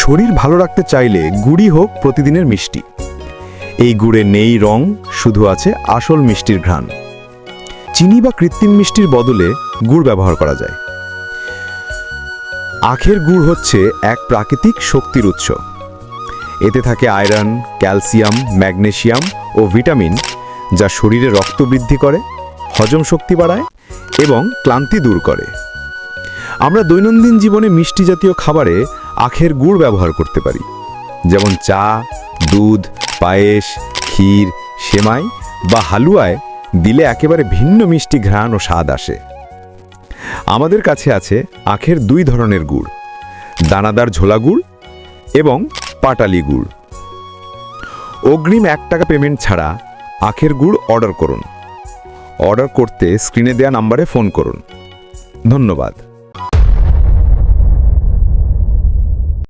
শরীর ভালো রাখতে চাইলে গুড়ই হোক প্রতিদিনের মিষ্টি। এই গুড়ে নেই রং, শুধু আছে আসল মিষ্টির ঘ্রাণ। চিনি বা কৃত্রিম মিষ্টির বদলে গুড় ব্যবহার করা যায়। আখের গুড় হচ্ছে এক প্রাকৃতিক শক্তির উৎস। এতে থাকে আয়রন, ক্যালসিয়াম, ম্যাগনেসিয়াম ও ভিটামিন, যা শরীরে রক্ত বৃদ্ধি করে, হজম শক্তি বাড়ায় এবং ক্লান্তি দূর করে। আমরা দৈনন্দিন জীবনে মিষ্টি জাতীয় খাবারে আখের গুড় ব্যবহার করতে পারি, যেমন চা, দুধ, পায়েস, ক্ষীর, সেমাই বা হালুয়ায় দিলে একেবারে ভিন্ন মিষ্টি ঘ্রাণ ও স্বাদ আসে। আমাদের কাছে আছে আখের দুই ধরনের গুড়, দানাদার ঝোলা গুড় এবং পাটালি গুড়। অগ্রিম 1 টাকা পেমেন্ট ছাড়া আখের গুড় অর্ডার করুন। অর্ডার করতে স্ক্রিনে দেওয়া নম্বরে ফোন করুন। ধন্যবাদ।